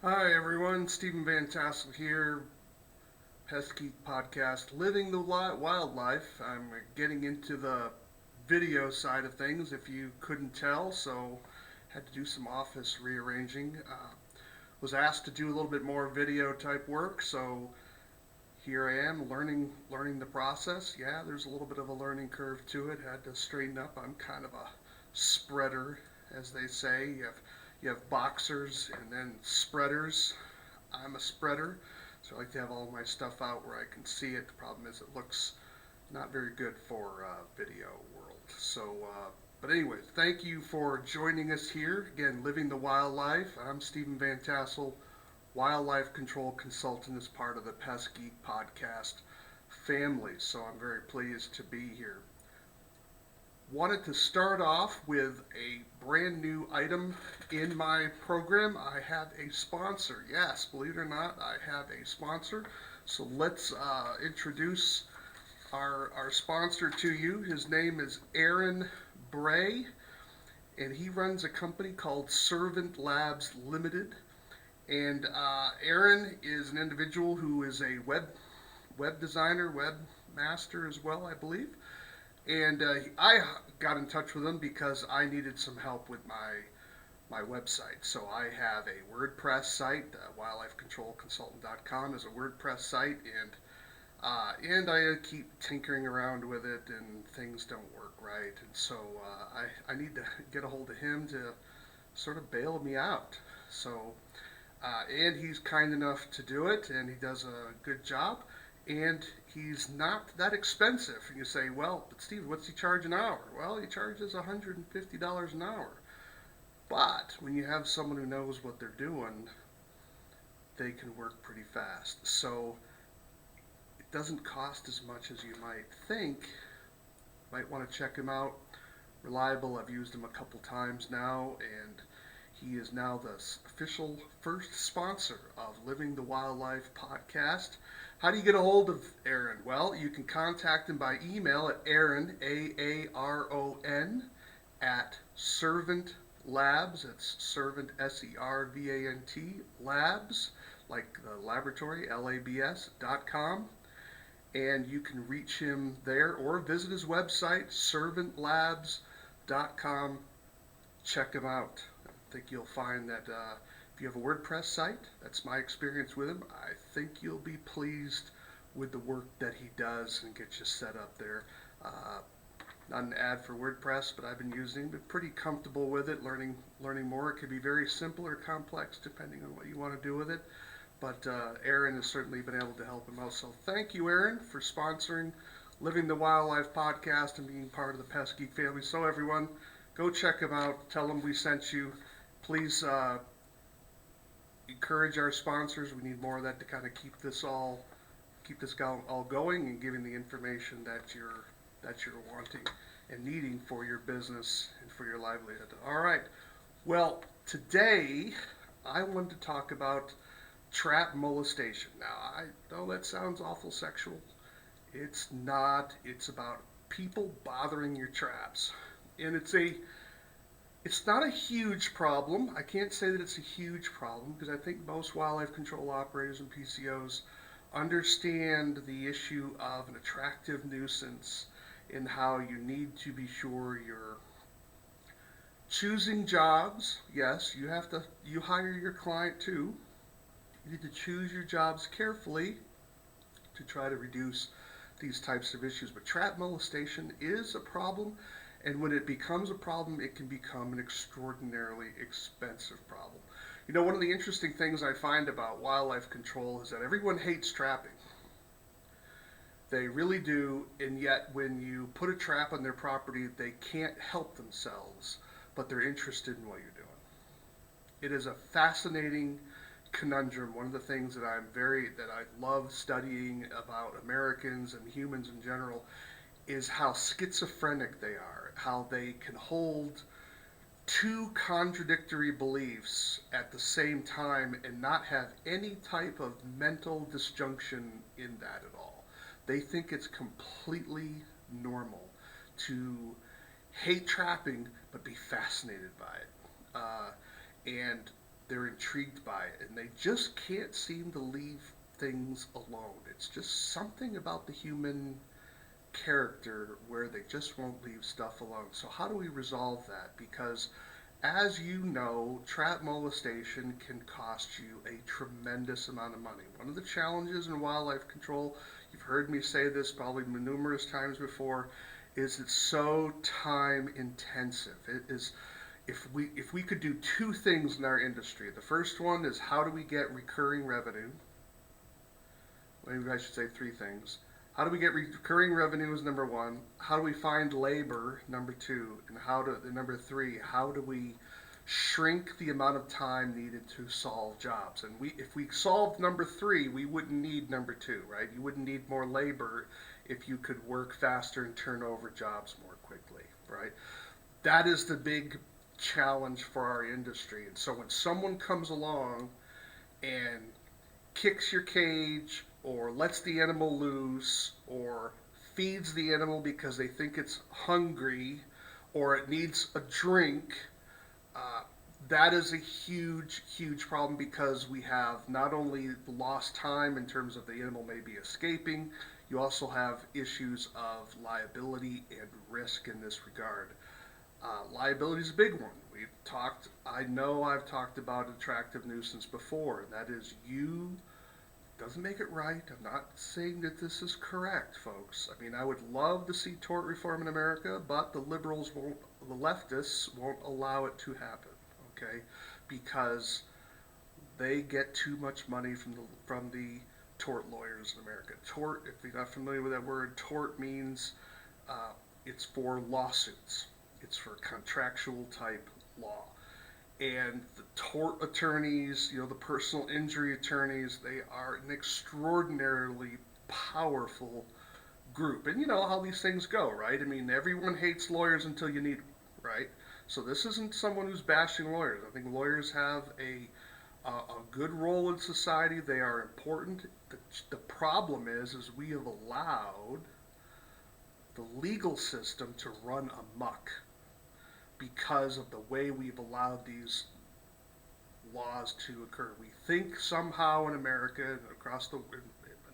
Hi everyone, Stephen Vantassel here, Pest Geek Podcast, Living the Wildlife. I'm getting into the video side of things if you couldn't tell, so had to do some office rearranging. Was asked to do a little bit more video type work, so here I am learning the process. Yeah, there's a little bit of a learning curve to it. Had to straighten up. I'm kind of a spreader, as they say. You have boxers and then spreaders. I'm a spreader, so I like to have all my stuff out where I can see it. The problem is it looks not very good for video world. But anyway, thank you for joining us here. Again, Living the Wildlife. I'm Stephen Vantassel, Wildlife Control Consultant as part of the Pest Geek Podcast family. So I'm very pleased to be here. Wanted to start off with a brand new item in my program. I have a sponsor. Yes, believe it or not, I have a sponsor. So let's introduce our sponsor to you. His name is Aaron Bray, and he runs a company called Servant Labs Limited. And Aaron is an individual who is a web designer, webmaster as well, I believe. And I got in touch with him because I needed some help with my website. So I have a WordPress site. Wildlifecontrolconsultant.com is a WordPress site, and I keep tinkering around with it, and things don't work right. And so I need to get a hold of him to sort of bail me out. So and he's kind enough to do it, and he does a good job. And he's not that expensive. And you say, well, but Steve, what's he charge an hour? Well, he charges $150 an hour. But when you have someone who knows what they're doing, they can work pretty fast. So it doesn't cost as much as you might think. Might want to check him out. Reliable. I've used him a couple times now, and he is now the official first sponsor of Living the Wildlife podcast. How do you get a hold of Aaron? Well, you can contact him by email at Aaron, Aaron, at Servant Labs. It's Servant, Servant, Labs, like the laboratory, labs.com. And you can reach him there or visit his website, servantlabs.com. Check him out. I think you'll find that if you have a WordPress site, that's my experience with him, I think you'll be pleased with the work that he does and get you set up there. Not an ad for WordPress, but I've been using it, been pretty comfortable with it, learning more. It can be very simple or complex depending on what you want to do with it. But Aaron has certainly been able to help him out. So thank you, Aaron, for sponsoring Living the Wildlife podcast and being part of the Pest Geek family. So everyone, go check him out. Tell him we sent you. Please encourage our sponsors. We need more of that to kind of keep this all going and giving the information that you're wanting and needing for your business and for your livelihood. All right. Well, today I wanted to talk about trap molestation. Now, I know that sounds awful sexual. It's not. It's about people bothering your traps. And it's not a huge problem. I can't say that it's a huge problem because I think most wildlife control operators and PCOs understand the issue of an attractive nuisance and how you need to be sure you're choosing jobs. Yes, you hire your client too. You need to choose your jobs carefully to try to reduce these types of issues. But trap molestation is a problem, and when it becomes a problem, it can become an extraordinarily expensive problem. You know, one of the interesting things I find about wildlife control is that everyone hates trapping. They really do, and yet when you put a trap on their property, they can't help themselves, but they're interested in what you're doing. It is a fascinating conundrum. One of the things that I love studying about Americans and humans in general is how schizophrenic they are, how they can hold two contradictory beliefs at the same time and not have any type of mental disjunction in that at all. They think it's completely normal to hate trapping but be fascinated by it. And they're intrigued by it, and they just can't seem to leave things alone. It's just something about the human character where they just won't leave stuff alone. So how do we resolve that? Because as you know, trap molestation can cost you a tremendous amount of money. One of the challenges in wildlife control, you've heard me say this probably numerous times before, is it's so time intensive. It is, if we could do two things in our industry. The first one is how do we get recurring revenue? Maybe I should say three things. How do we get recurring revenue is number one. How do we find labor, number two? And number three, how do we shrink the amount of time needed to solve jobs? And if we solved number three, we wouldn't need number two, right? You wouldn't need more labor if you could work faster and turn over jobs more quickly, right? That is the big challenge for our industry. And so when someone comes along and kicks your cage or lets the animal loose or feeds the animal because they think it's hungry or it needs a drink, that is a huge, huge problem because we have not only lost time in terms of the animal maybe escaping, you also have issues of liability and risk in this regard. Liability is a big one. I know I've talked about attractive nuisance before. That is, doesn't make it right. I'm not saying that this is correct, folks. I mean, I would love to see tort reform in America, but the leftists won't allow it to happen, okay? Because they get too much money from the tort lawyers in America. Tort, if you're not familiar with that word, tort means it's for lawsuits. It's for contractual type law. And the tort attorneys, the personal injury attorneys, they are an extraordinarily powerful group. And you know how these things go, right? I mean, everyone hates lawyers until you need them, right? So this isn't someone who's bashing lawyers. I think lawyers have a good role in society. They are important. The problem is we have allowed the legal system to run amok because of the way we've allowed these laws to occur. We think somehow in America, in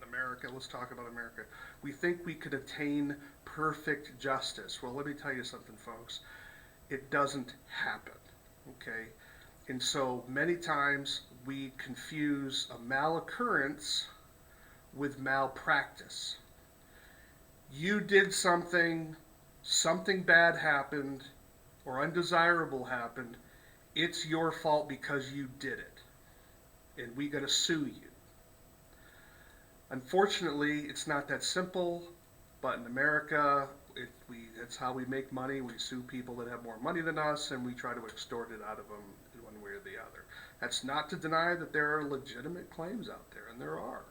America, let's talk about America, we think we could attain perfect justice. Well, let me tell you something, folks. It doesn't happen, okay? And so many times we confuse a malaccurrence with malpractice. You did something bad happened, or undesirable happened, it's your fault because you did it, and we got to sue you. Unfortunately, it's not that simple, but in America, that's how we make money. We sue people that have more money than us, and we try to extort it out of them in one way or the other. That's not to deny that there are legitimate claims out there, and there are.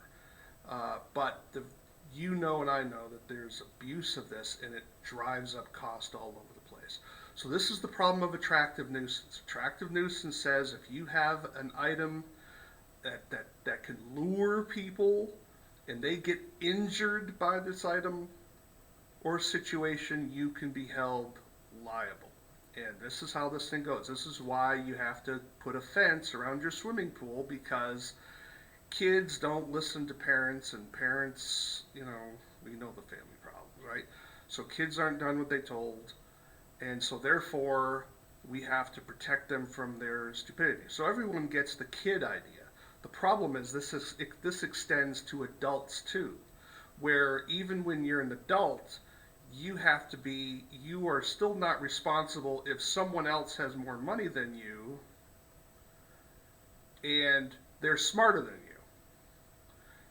But and I know that there's abuse of this, and it drives up cost all over the place. So this is the problem of attractive nuisance. Attractive nuisance says if you have an item that can lure people and they get injured by this item or situation, you can be held liable. And this is how this thing goes. This is why you have to put a fence around your swimming pool, because kids don't listen to parents, and parents, we know the family problems, right? So kids aren't done what they told. And so therefore, we have to protect them from their stupidity. So everyone gets the kid idea. The problem is this extends to adults too, where even when you're an adult, you are still not responsible if someone else has more money than you and they're smarter than you.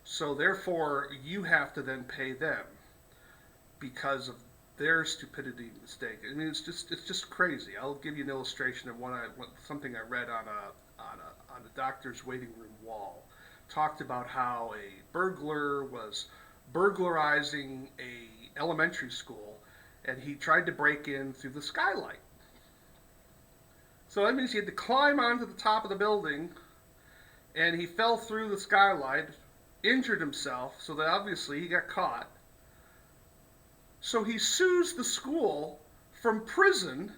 So therefore, you have to then pay them because of their stupidity and mistake. I mean, it's just crazy. I'll give you an illustration of something I read on a doctor's waiting room wall. Talked about how a burglar was burglarizing a elementary school, and he tried to break in through the skylight. So that means he had to climb onto the top of the building, and he fell through the skylight, injured himself, so that obviously he got caught. So he sues the school from prison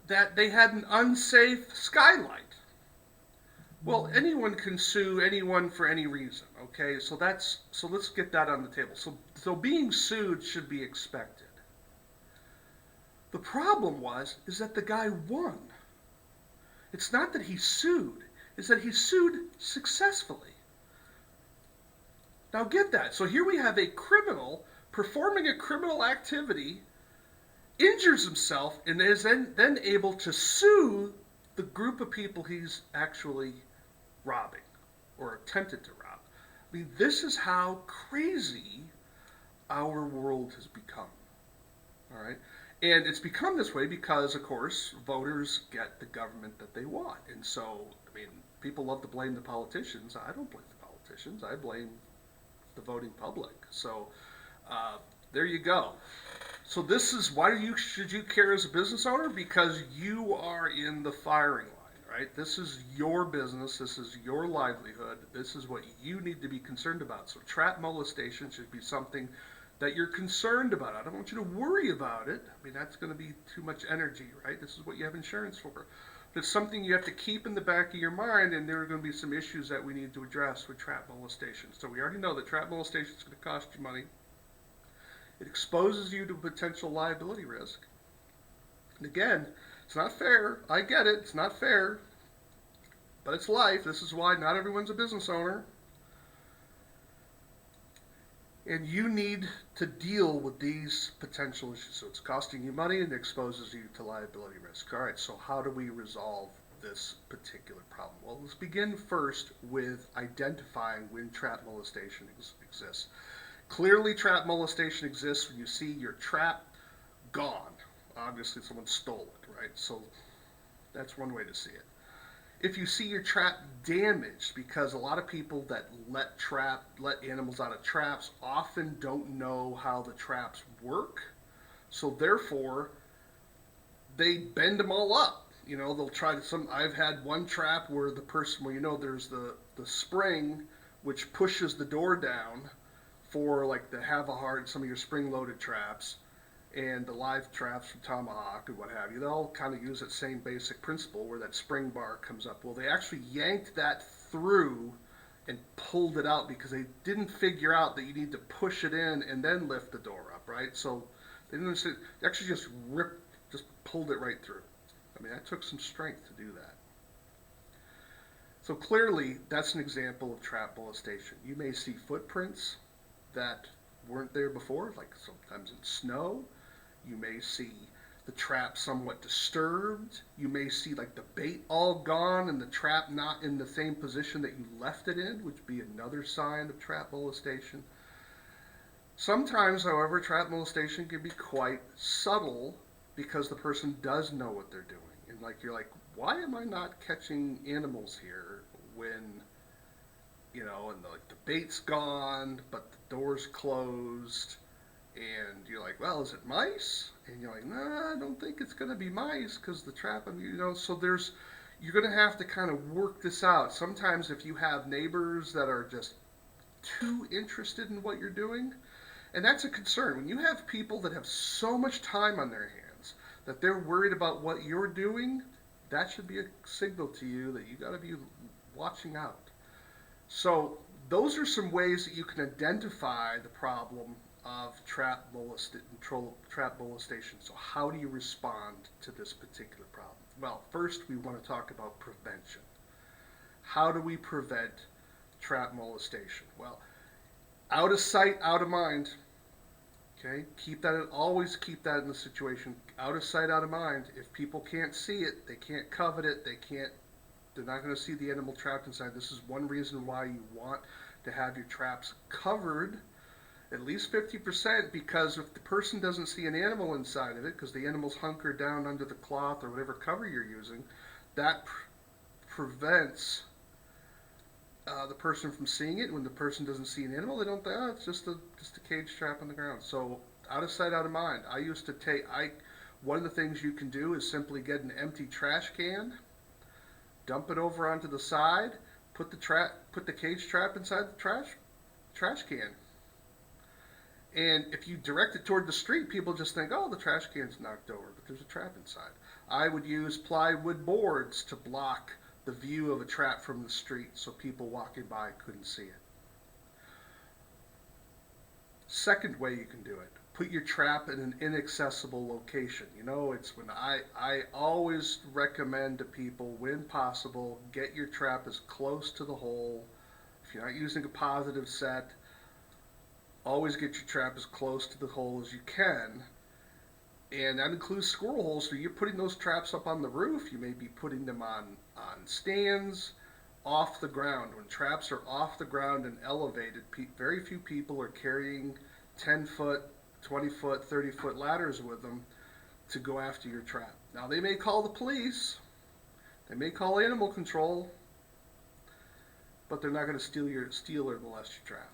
that they had an unsafe skylight. Well, anyone can sue anyone for any reason, okay? So let's get that on the table. So being sued should be expected. The problem is that the guy won. It's not that he sued, it's that he sued successfully. Now get that. So here we have a criminal performing a criminal activity, injures himself, and is then able to sue the group of people he's actually robbing or attempted to rob. I mean, this is how crazy our world has become. All right? And it's become this way because, of course, voters get the government that they want. And so, I mean, people love to blame the politicians. I don't blame the politicians. I blame the voting public. So there you go. So this is why should you care as a business owner? Because you are in the firing line, right? This is your business. This is your livelihood. This is what you need to be concerned about. So trap molestation should be something that you're concerned about. I don't want you to worry about it. I mean, that's going to be too much energy, right? This is what you have insurance for. But it's something you have to keep in the back of your mind, and there are going to be some issues that we need to address with trap molestation. So we already know that trap molestation is going to cost you money. It exposes you to potential liability risk. And again, it's not fair. I get it. It's not fair. But it's life. This is why not everyone's a business owner. And you need to deal with these potential issues. So it's costing you money and it exposes you to liability risk. All right, so how do we resolve this particular problem? Well, let's begin first with identifying when trap molestation exists. Clearly, trap molestation exists when you see your trap gone. Obviously, someone stole it, right? So that's one way to see it. If you see your trap damaged, because a lot of people that let animals out of traps often don't know how the traps work, so therefore they bend them all up. You know, they'll try to I've had one trap where the person, well, you know, there's the spring which pushes the door down for like the some of your spring-loaded traps, and the live traps from Tomahawk and what have you. They all kind of use that same basic principle where that spring bar comes up. Well, they actually yanked that through and pulled it out because they didn't figure out that you need to push it in and then lift the door up, right? So they actually just pulled it right through. I mean, that took some strength to do that. So clearly, that's an example of trap molestation. You may see footprints that weren't there before, like sometimes in snow. You may see the trap somewhat disturbed. You may see like the bait all gone and the trap not in the same position that you left it in, which would be another sign of trap molestation. Sometimes, however, trap molestation can be quite subtle because the person does know what they're doing. And like you're like, why am I not catching animals here when, you know, and the bait's gone, but the door's closed, and you're like, well, is it mice? And you're like, nah, I don't think it's going to be mice because the trap, you know, so you're going to have to kind of work this out. Sometimes if you have neighbors that are just too interested in what you're doing, and that's a concern. When you have people that have so much time on their hands that they're worried about what you're doing, that should be a signal to you that you got to be watching out. So those are some ways that you can identify the problem of trap molestation. So how do you respond to this particular problem? Well, first we want to talk about prevention. How do we prevent trap molestation? Well, out of sight, out of mind. Okay, always keep that in the situation. Out of sight, out of mind. If people can't see it, they can't covet it, they're not going to see the animal trapped inside. This is one reason why you want to have your traps covered at least 50%, because if the person doesn't see an animal inside of it, because the animal's hunkered down under the cloth or whatever cover you're using, that prevents the person from seeing it. When the person doesn't see an animal, they don't think, oh, it's just a cage trap on the ground. So out of sight, out of mind. One of the things you can do is simply get an empty trash can, dump it over onto the side, put the cage trap inside the trash can. And if you direct it toward the street, people just think, oh, the trash can's knocked over, but there's a trap inside. I would use plywood boards to block the view of a trap from the street so people walking by couldn't see it. Second way you can do it, put your trap in an inaccessible location. It's when I always recommend to people, when possible, get your trap as close to the hole. If you're not using a positive set, always get your trap as close to the hole as you can. And that includes squirrel holes. So you're putting those traps up on the roof. You may be putting them on stands, off the ground. When traps are off the ground and elevated, very few people are carrying 10-foot, 20-foot, 30-foot ladders with them to go after your trap. Now, they may call the police, they may call animal control, but they're not going to steal or molest your trap.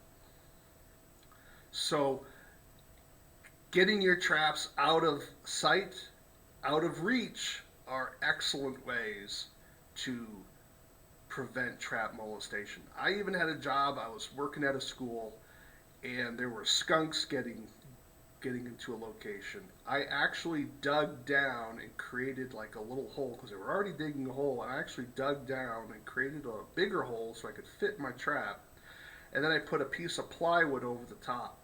So, getting your traps out of sight, out of reach, are excellent ways to prevent trap molestation. I even had a job, I was working at a school, and there were skunks getting into a location. I actually dug down and created like a little hole, because they were already digging a hole, and I actually dug down and created a bigger hole so I could fit my trap, and then I put a piece of plywood over the top.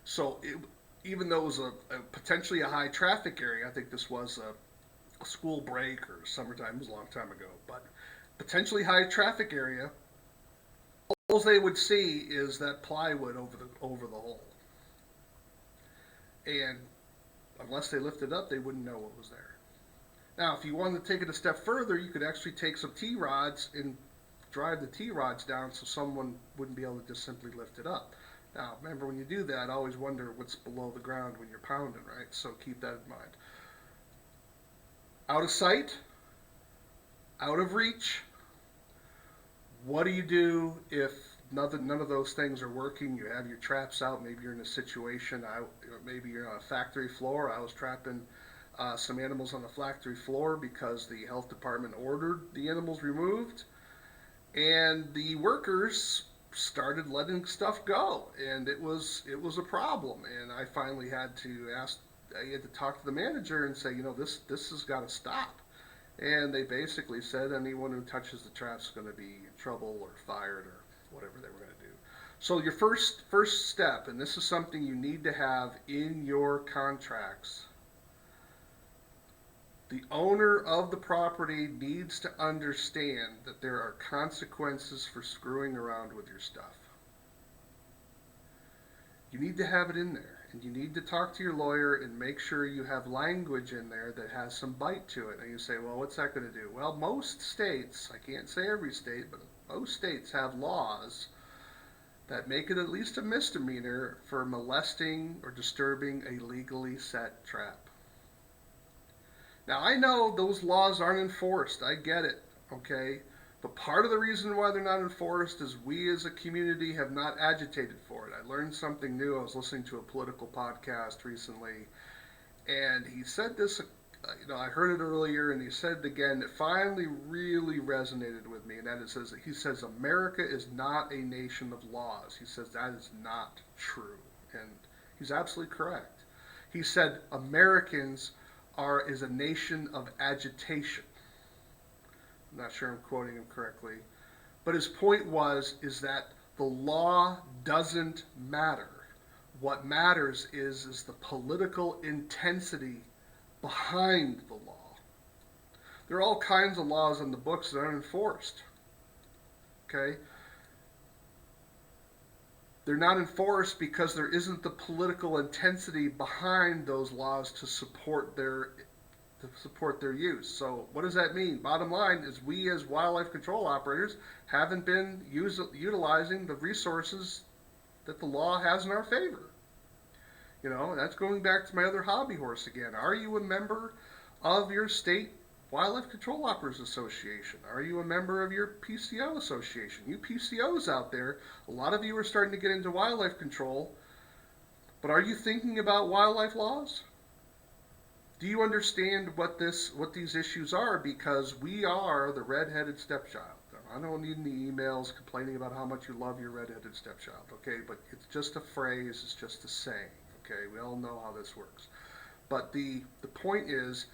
So even though it was a potentially a high traffic area, I think this was a school break or summertime, it was a long time ago, but potentially high traffic area, all they would see is that plywood over the hole. And unless they lifted it up, they wouldn't know what was there. Now, if you wanted to take it a step further, you could actually take some T-rods and drive the T-rods down so someone wouldn't be able to just simply lift it up. Now, remember, when you do that, always wonder what's below the ground when you're pounding, right? So keep that in mind. Out of sight, out of reach. What do you do if none of those things are working? You have your traps out. Maybe you're in a situation. Maybe you're on a factory floor. I was trapping some animals on the factory floor because the health department ordered the animals removed, and the workers started letting stuff go, and it was a problem. And I finally had to talk to the manager and say, this has got to stop. And they basically said anyone who touches the traps is going to be in trouble or fired or whatever they were going to do. So your first step, and this is something you need to have in your contracts, the owner of the property needs to understand that there are consequences for screwing around with your stuff. You need to have it in there. And you need to talk to your lawyer and make sure you have language in there that has some bite to it. And you say, well, what's that going to do? Well, most states, I can't say every state, but most states have laws that make it at least a misdemeanor for molesting or disturbing a legally set trap. Now, I know those laws aren't enforced. I get it, okay? But part of the reason why they're not enforced is we as a community have not agitated for it. I learned something new. I was listening to a political podcast recently, and he said this, I heard it earlier, and he said it again. It finally really resonated with me, and that is, he says, America is not a nation of laws. He says that is not true, and he's absolutely correct. He said Americans is a nation of agitation. I'm not sure I'm quoting him correctly, but his point is that the law doesn't matter. What matters is the political intensity behind the law. There are all kinds of laws in the books that aren't enforced. Okay? They're not enforced because there isn't the political intensity behind those laws to support their use. So what does that mean? Bottom line is we as wildlife control operators haven't been utilizing the resources that the law has in our favor. That's going back to my other hobby horse again. Are you a member of your state Wildlife Control Operators Association? Are you a member of your PCO association? You PCOs out there, a lot of you are starting to get into wildlife control, but are you thinking about wildlife laws? Do you understand what these issues are? Because we are the red-headed stepchild, all I don't need any emails complaining about how much you love your redheaded stepchild, okay? But it's just a phrase, it's just a saying, okay? We all know how this works. But the point is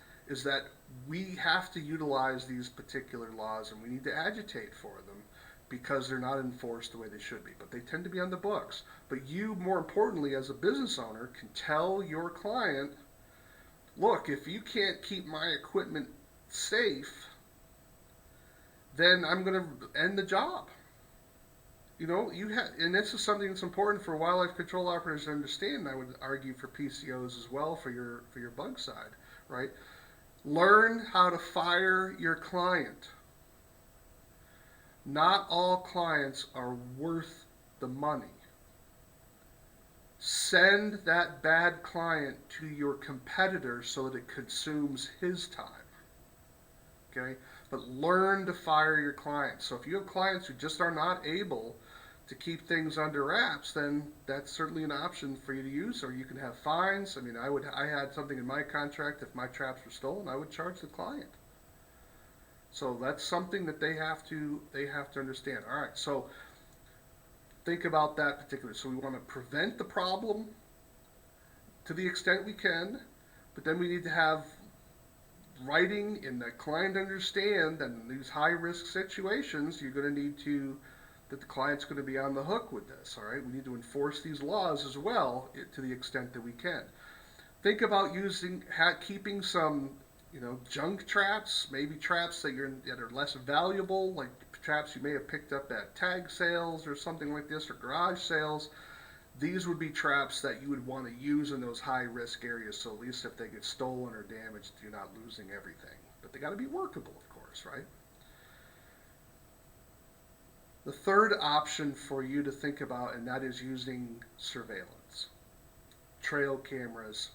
that we have to utilize these particular laws and we need to agitate for them because they're not enforced the way they should be. But they tend to be on the books. But you, more importantly, as a business owner, can tell your client, look, if you can't keep my equipment safe, then I'm going to end the job. You know, and this is something that's important for wildlife control operators to understand. And I would argue for PCOs as well for your bug side, right? Learn how to fire your client. Not all clients are worth the money. Send that bad client to your competitor so that it consumes his time. Okay? But learn to fire your clients. So if you have clients who just are not able to keep things under wraps, then that's certainly an option for you to use, or you can have fines. I mean, I had something in my contract, if my traps were stolen, I would charge the client. So that's something that they have to understand. All right, so think about that particular. So we want to prevent the problem to the extent we can, but then we need to have writing and the client understand that in these high risk situations, you're going to need to, that the client's going to be on the hook with this. All right, we need to enforce these laws as well to the extent that we can. Think about keeping some, junk traps, maybe traps that are less valuable, like traps you may have picked up at tag sales or something like this, or garage sales. These would be traps that you would want to use in those high risk areas, so at least if they get stolen or damaged, you're not losing everything. But they got to be workable, of course, right? The third option for you to think about, and that is using surveillance, trail cameras.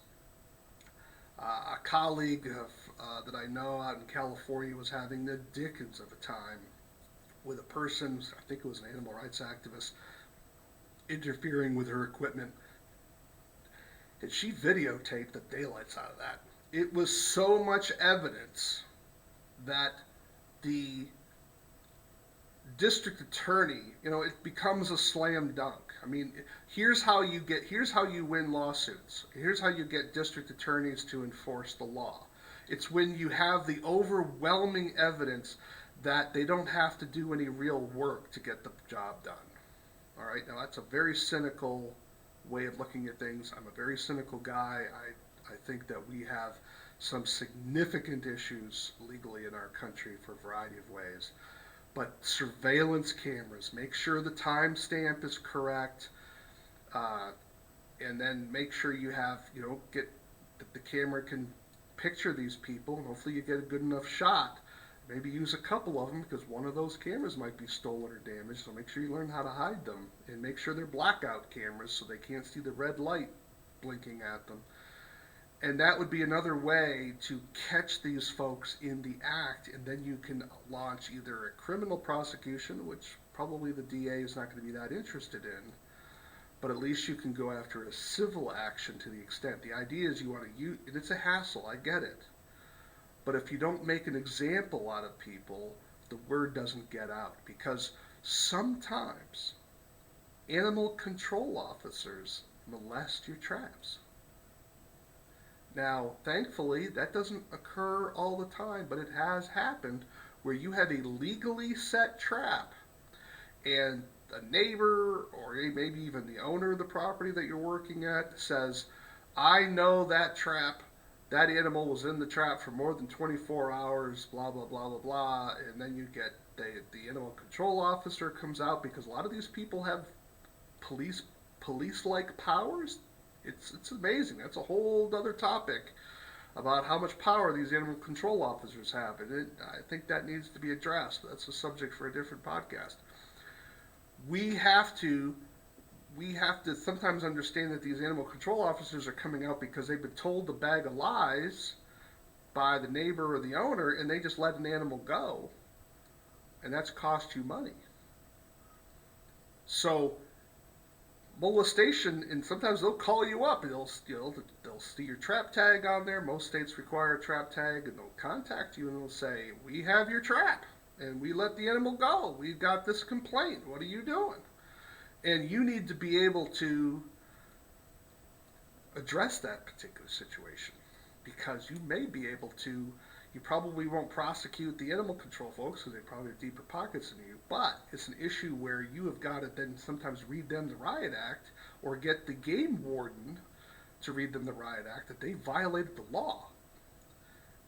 A colleague that I know out in California was having the dickens of a time with a person, I think it was an animal rights activist, interfering with her equipment. And she videotaped the daylights out of that. It was so much evidence that the district attorney, it becomes a slam dunk. I mean, here's how you win lawsuits. Here's how you get district attorneys to enforce the law. It's when you have the overwhelming evidence that they don't have to do any real work to get the job done. All right, now that's a very cynical way of looking at things. I'm a very cynical guy. I think that we have some significant issues legally in our country for a variety of ways. But surveillance cameras, make sure the timestamp is correct, and then make sure you have, get that the camera can picture these people, and hopefully you get a good enough shot. Maybe use a couple of them because one of those cameras might be stolen or damaged, so make sure you learn how to hide them, and make sure they're blackout cameras so they can't see the red light blinking at them. And that would be another way to catch these folks in the act, and then you can launch either a criminal prosecution, which probably the DA is not going to be that interested in, but at least you can go after a civil action to the extent. The idea is you want to use, and it's a hassle, I get it. But if you don't make an example out of people, the word doesn't get out, because sometimes animal control officers molest your traps. Now, thankfully, that doesn't occur all the time, but it has happened where you have a legally set trap and a neighbor or maybe even the owner of the property that you're working at says, I know that trap, that animal was in the trap for more than 24 hours, blah, blah, blah, blah, blah, and then you get the animal control officer comes out, because a lot of these people have police-like powers. It's amazing. That's a whole other topic about how much power these animal control officers have, and I think that needs to be addressed. That's a subject for a different podcast. We have to sometimes understand that these animal control officers are coming out because they've been told a bag of lies by the neighbor or the owner, and they just let an animal go, and that's cost you money. So molestation, and sometimes they'll call you up and they'll see your trap tag on there. Most states require a trap tag, and they'll contact you and they'll say, we have your trap. and we let the animal go. We've got this complaint. What are you doing? And you need to be able to address that particular situation, because you may be able to. You probably won't prosecute the animal control folks because they probably have deeper pockets than you, but it's an issue where you have got to then sometimes read them the riot act or get the game warden to read them the riot act that they violated the law.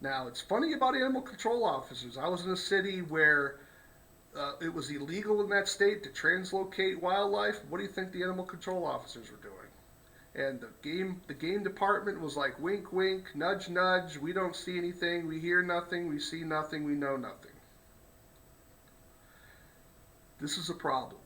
Now, it's funny about animal control officers. I was in a city where it was illegal in that state to translocate wildlife. What do you think the animal control officers were doing? And the game department was like, wink, wink, nudge, nudge. We don't see anything. We hear nothing. We see nothing. We know nothing. This is a problem,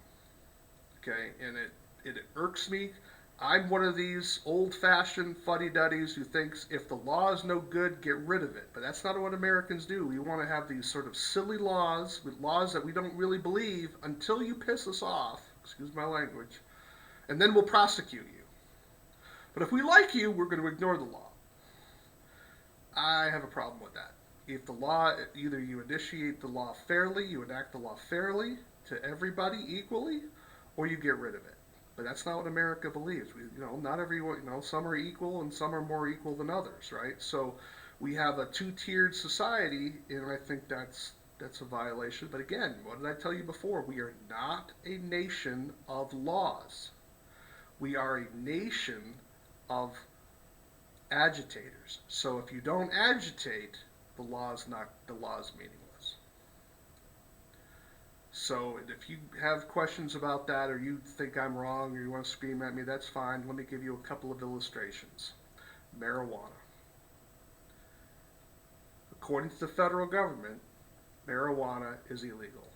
okay? And it irks me. I'm one of these old-fashioned fuddy-duddies who thinks if the law is no good, get rid of it. But that's not what Americans do. We want to have these sort of silly laws, with laws that we don't really believe, until you piss us off, excuse my language, and then we'll prosecute you. But if we like you, we're going to ignore the law. I have a problem with that. If the law, either you initiate the law fairly, you enact the law fairly to everybody equally, or you get rid of it. But that's not what America believes. Not everyone, some are equal and some are more equal than others, right? So we have a two-tiered society, and I think that's a violation. But again, what did I tell you before? We are not a nation of laws. We are a nation of agitators. So if you don't agitate, the law is meaningless. So if you have questions about that, or you think I'm wrong, or you want to scream at me, that's fine. Let me give you a couple of illustrations. Marijuana. According to the federal government, marijuana is illegal.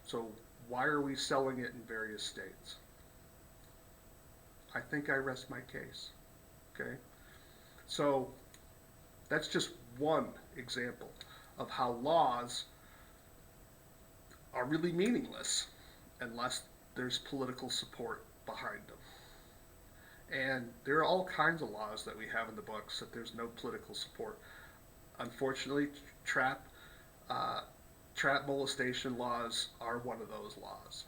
So why are we selling it in various states? I think I rest my case. Okay? So that's just one example of how laws are really meaningless unless there's political support behind them. And there are all kinds of laws that we have in the books that there's no political support. Unfortunately, trap molestation laws are one of those laws.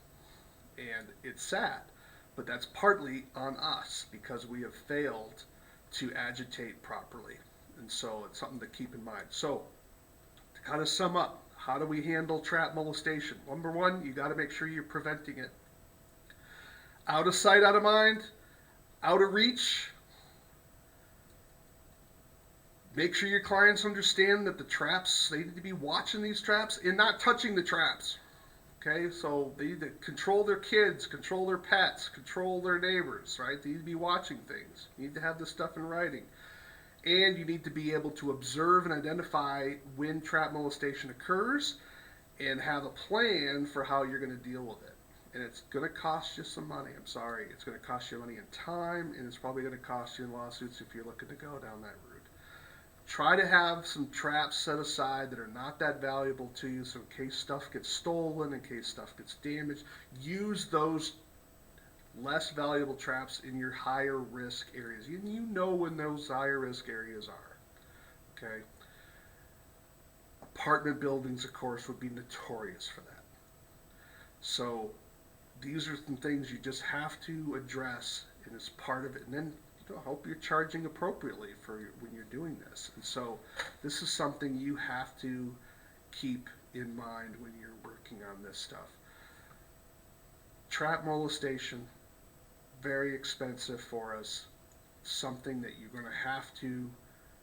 And it's sad. But that's partly on us because we have failed to agitate properly. And so it's something to keep in mind. So to kind of sum up, how do we handle trap molestation? Number one, you got to make sure you're preventing it. Out of sight, out of mind, out of reach. Make sure your clients understand that the traps, they need to be watching these traps and not touching the traps. Okay, so they need to control their kids, control their pets, control their neighbors, right? They need to be watching things. You need to have this stuff in writing. And you need to be able to observe and identify when trap molestation occurs and have a plan for how you're going to deal with it. And it's going to cost you some money. I'm sorry. It's going to cost you money and time, and it's probably going to cost you in lawsuits if you're looking to go down that route. Try to have some traps set aside that are not that valuable to you, so in case stuff gets stolen, in case stuff gets damaged, use those less valuable traps in your higher risk areas. You know when those higher risk areas are. Okay? Apartment buildings, of course, would be notorious for that. So these are some things you just have to address, and it's part of it. And then I hope you're charging appropriately for when you're doing this. And so this is something you have to keep in mind when you're working on this stuff. Trap molestation, very expensive for us. Something that you're going to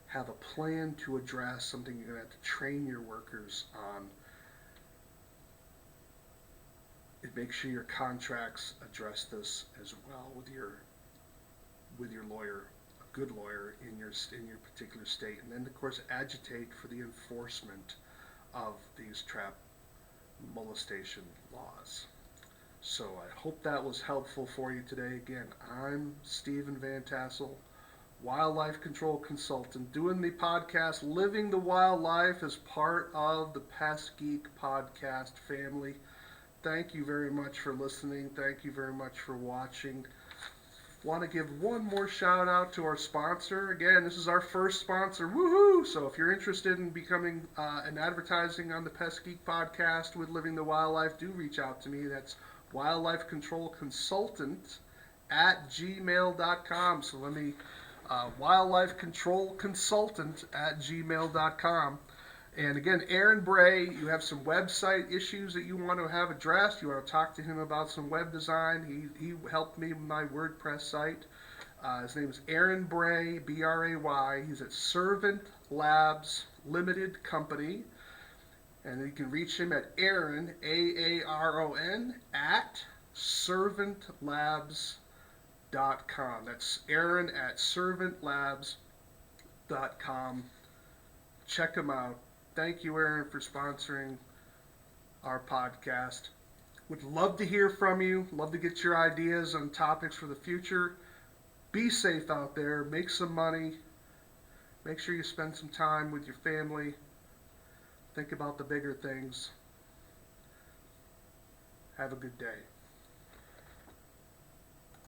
have a plan to address, something you're going to have to train your workers on. And make sure your contracts address this as well with your lawyer, a good lawyer in your particular state, and then of course agitate for the enforcement of these trap molestation laws. So I hope that was helpful for you today. Again, I'm Stephen Vantassel, wildlife control consultant, doing the podcast Living the Wildlife as part of the Pest Geek podcast family. Thank you very much for listening. Thank you very much for watching. Want to give one more shout out to our sponsor. Again, this is our first sponsor. Woohoo! So if you're interested in becoming an advertising on the Pest Geek podcast with Living the Wildlife, do reach out to me. That's Wildlife Control Consultant at gmail.com. So let me, Wildlife Control Consultant at gmail.com. And again, Aaron Bray, you have some website issues that you want to have addressed. You want to talk to him about some web design. He helped me with my WordPress site. His name is Aaron Bray, B-R-A-Y. He's at Servant Labs Limited Company. And you can reach him at Aaron, A-A-R-O-N, at servantlabs.com. That's Aaron at servantlabs.com. Check him out. Thank you, Aaron, for sponsoring our podcast. Would love to hear from you. Love to get your ideas on topics for the future. Be safe out there. Make some money. Make sure you spend some time with your family. Think about the bigger things. Have a good day.